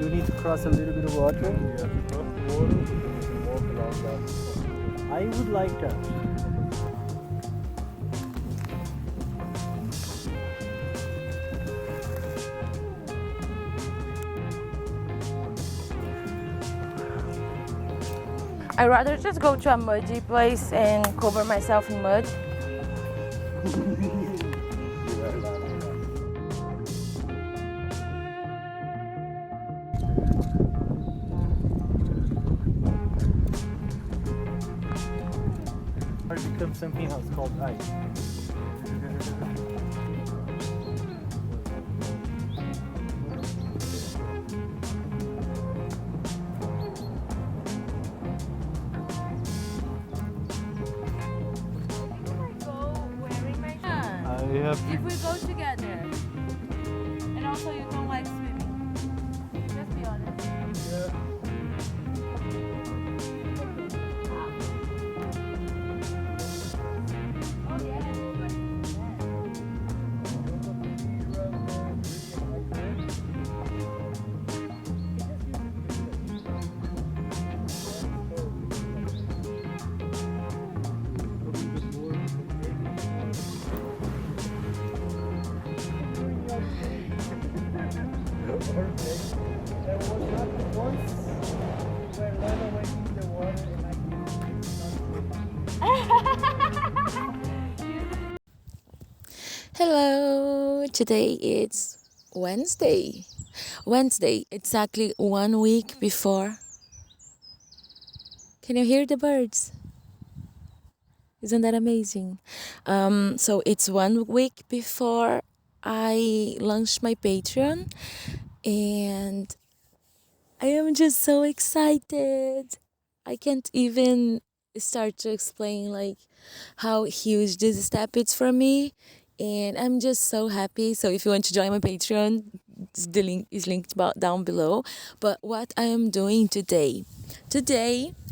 You need to cross a little bit of water. Yeah, to cross the water and walk along that. I would like that. I'd rather just go to a muddy place and cover myself in mud. Or become something else called ice. I have If we go together, and also you don't like swimming, just be honest. Oh yeah, everybody's there. Hello, today it's Wednesday. Wednesday, exactly 1 week before. Can you hear the birds? Isn't that amazing? So it's 1 week before I launched my Patreon, and I am just so excited. I can't even start to explain like how huge this step is for me, and I'm just so happy. So if you want to join my Patreon, the link is linked down below. But what I am doing today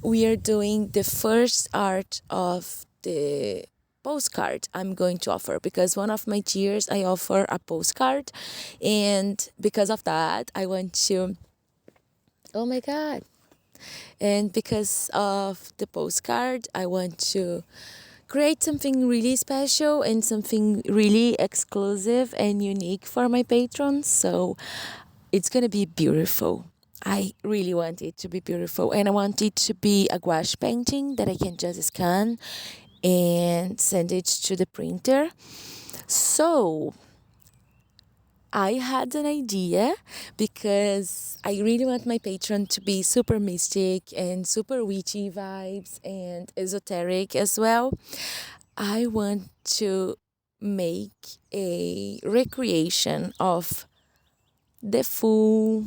we are doing the first art of the postcard I'm going to offer, because one of my tiers I offer a postcard, and because of that I want to, oh my god, and because of the postcard I want to create something really special and something really exclusive and unique for my patrons. So it's gonna be beautiful. I really want it to be beautiful, and I want it to be a gouache painting that I can just scan and send it to the printer. So I had an idea, because I really want my patron to be super mystic and super witchy vibes and esoteric as well. I want to make a recreation of the Fool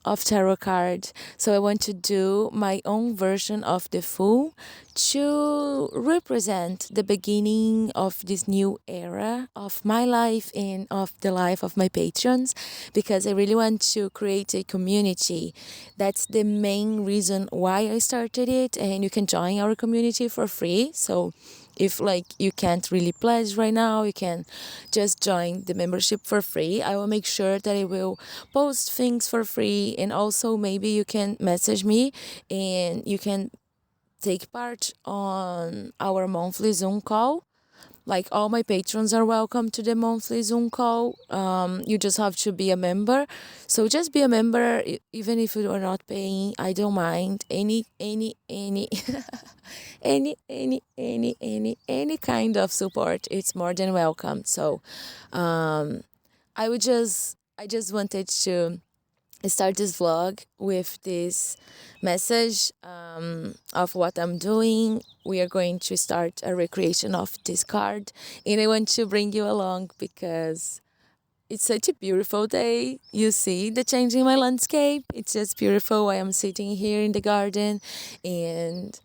of tarot card. So I want to do my own version of the Fool to represent the beginning of this new era of my life and of the life of my patrons, because I really want to create a community. That's the main reason why I started it, and you can join our community for free. So if like you can't really pledge right now, you can just join the membership for free. I will make sure that I will post things for free, and also maybe you can message me and you can take part on our monthly Zoom call. Like, all my patrons are welcome to the monthly Zoom call. You just have to be a member. So just be a member, even if you are not paying. I don't mind any any kind of support. It's more than welcome. So, I just wanted to start this vlog with this message of what I'm doing. We are going to start a recreation of this card, and I want to bring you along because it's such a beautiful day. You see the change in my landscape. It's just beautiful. I am sitting here in the garden, and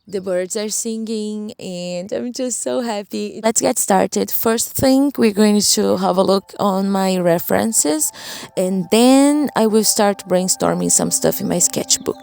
the birds are singing, and I'm just so happy. Let's get started. First thing, we're going to have a look on my references, and then I will start brainstorming some stuff in my sketchbook.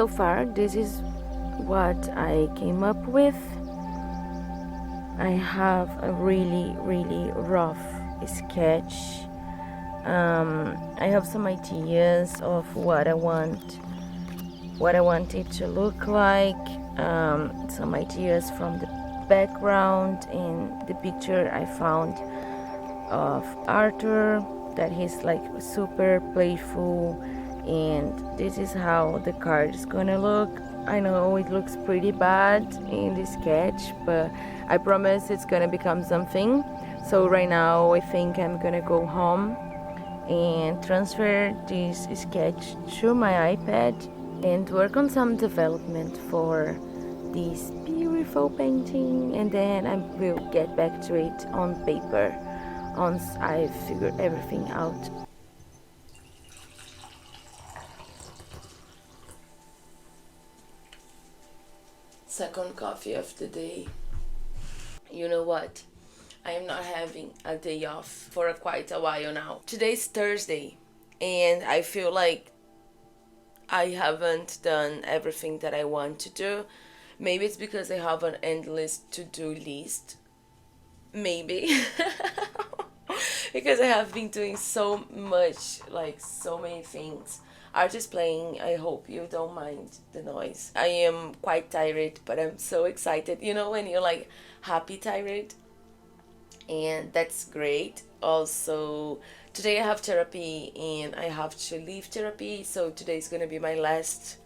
far, this is what I came up with. I have a really, really rough sketch. I have some ideas of what I want it to look like. Some ideas from the background in the picture I found of Arthur, that he's like super playful, and this is how the card is gonna look. I know it looks pretty bad in the sketch, but I promise it's gonna become something. So right now I think I'm gonna go home and transfer this sketch to my iPad and work on some development for this beautiful painting, and then I will get back to it on paper once I figure everything out. Second coffee of the day. You know what? I am not having a day off for quite a while now. Today's Thursday, and I feel like I haven't done everything that I want to do. Maybe it's because I have an endless to-do list. Maybe. Because I have been doing so much, like so many things. Artist playing, I hope you don't mind the noise. I am quite tired, but I'm so excited. You know when you're like happy tired? And that's great. Also, today I have therapy and I have to leave therapy, so today is gonna be my last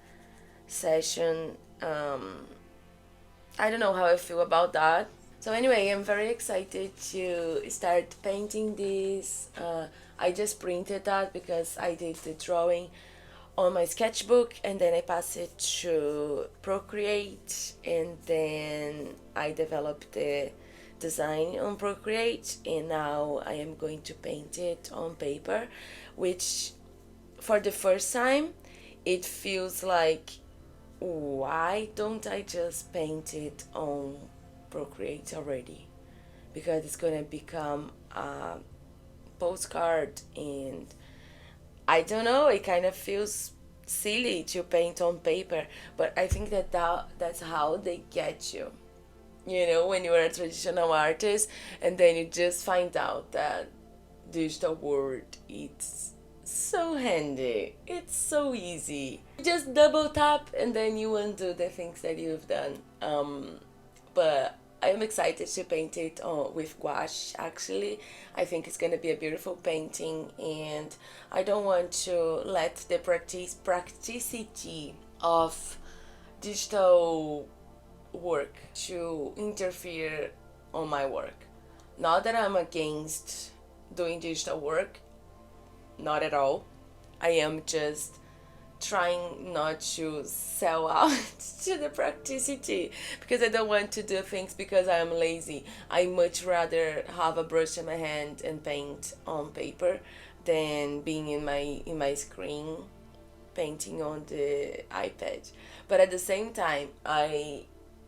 session. I don't know how I feel about that. So anyway, I'm very excited to start painting this. I just printed that because I did the drawing on my sketchbook, and then I passed it to Procreate, and then I developed the design on Procreate, and now I am going to paint it on paper, which for the first time it feels like, why don't I just paint it on Procreate already? Because it's gonna become a postcard, and I don't know, it kind of feels silly to paint on paper, but I think that's how they get you. You know, when you're a traditional artist and then you just find out that digital world, it's so handy, it's so easy. Just double tap and then you undo the things that you've done. But I'm excited to paint it with gouache, actually. I think it's gonna be a beautiful painting, and I don't want to let the practicity of digital work to interfere on my work. Not that I'm against doing digital work, not at all. I am just trying not to sell out to the practicity, because I don't want to do things because I'm lazy. I much rather have a brush in my hand and paint on paper than being in my screen painting on the iPad. But at the same time,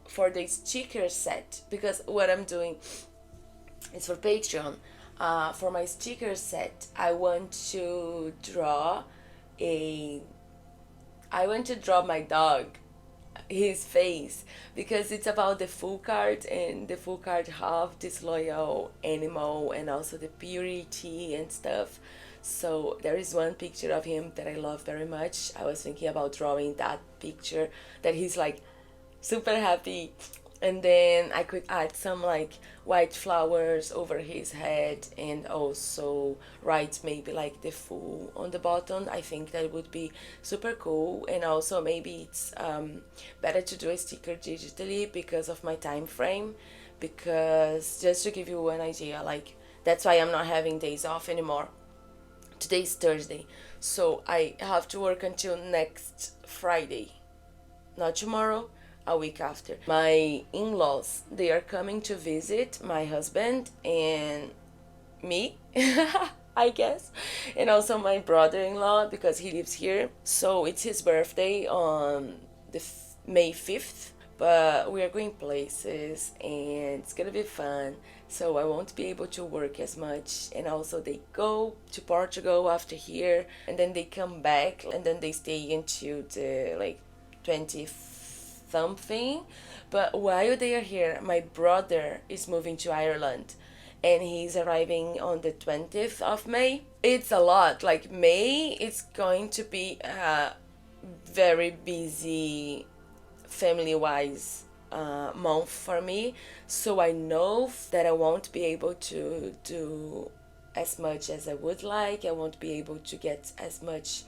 for the sticker set, because what I'm doing is for Patreon, for my sticker set, I want to draw my dog, his face, because it's about the full card, and the full card have this loyal animal and also the purity and stuff. So there is one picture of him that I love very much. I was thinking about drawing that picture, that he's like super happy, and then I could add some like white flowers over his head, and also write maybe like the full on the bottom. I think that would be super cool. And also maybe it's better to do a sticker digitally because of my time frame, because just to give you an idea, like that's why I'm not having days off anymore. Today's Thursday, so I have to work until next Friday, not tomorrow, a week after. My in-laws, they are coming to visit my husband and me, I guess, and also my brother-in-law, because he lives here. So it's his birthday on the May 5th, but we are going places and it's gonna be fun, so I won't be able to work as much. And also they go to Portugal after here, and then they come back, and then they stay until the like 20 something. But while they are here, my brother is moving to Ireland and he's arriving on the 20th of May. It's a lot. Like, May is going to be a very busy family-wise month for me. So I know that I won't be able to do as much as I would like. I won't be able to get as much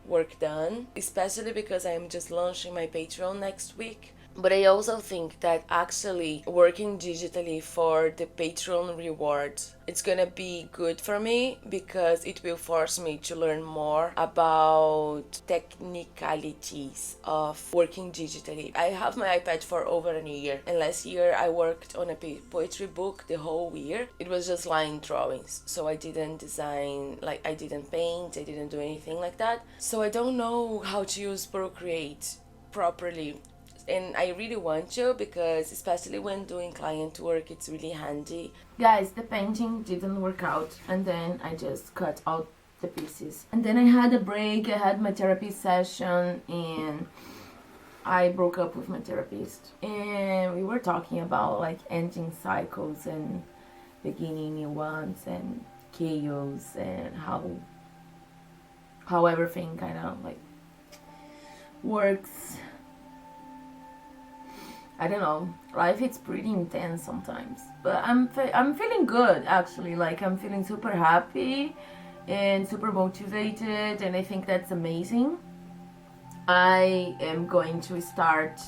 work done, especially because I am just launching my Patreon next week. But I also think that actually working digitally for the Patreon rewards, it's gonna be good for me because it will force me to learn more about technicalities of working digitally. I have my iPad for over a year, and last year I worked on a poetry book the whole year. It was just line drawings, so I didn't design, like I didn't paint, I didn't do anything like that. So I don't know how to use Procreate properly. And I really want to, because especially when doing client work, it's really handy. Guys, the painting didn't work out, and then I just cut out the pieces. And then I had a break, I had my therapy session, and I broke up with my therapist. And we were talking about like ending cycles and beginning new ones and chaos and how everything kind of like works. I don't know, life it's pretty intense sometimes, but I'm feeling good actually. Like, I'm feeling super happy and super motivated, and I think that's amazing. I am going to start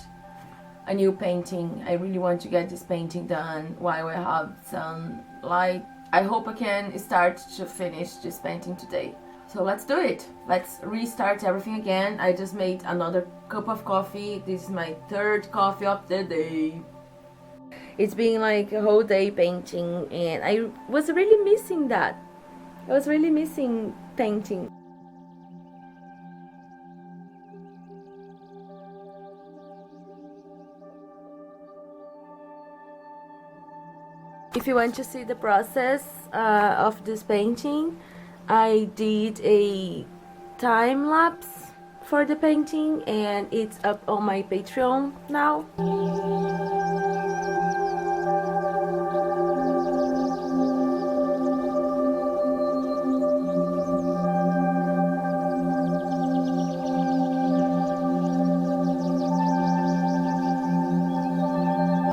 a new painting. I really want to get this painting done while I have sunlight. I hope I can start to finish this painting today. So let's do it. Let's restart everything again. I just made another cup of coffee. This is my third coffee of the day. It's been like a whole day painting, and I was really missing that. I was really missing painting. If you want to see the process of this painting, I did a time lapse for the painting, and it's up on my Patreon now.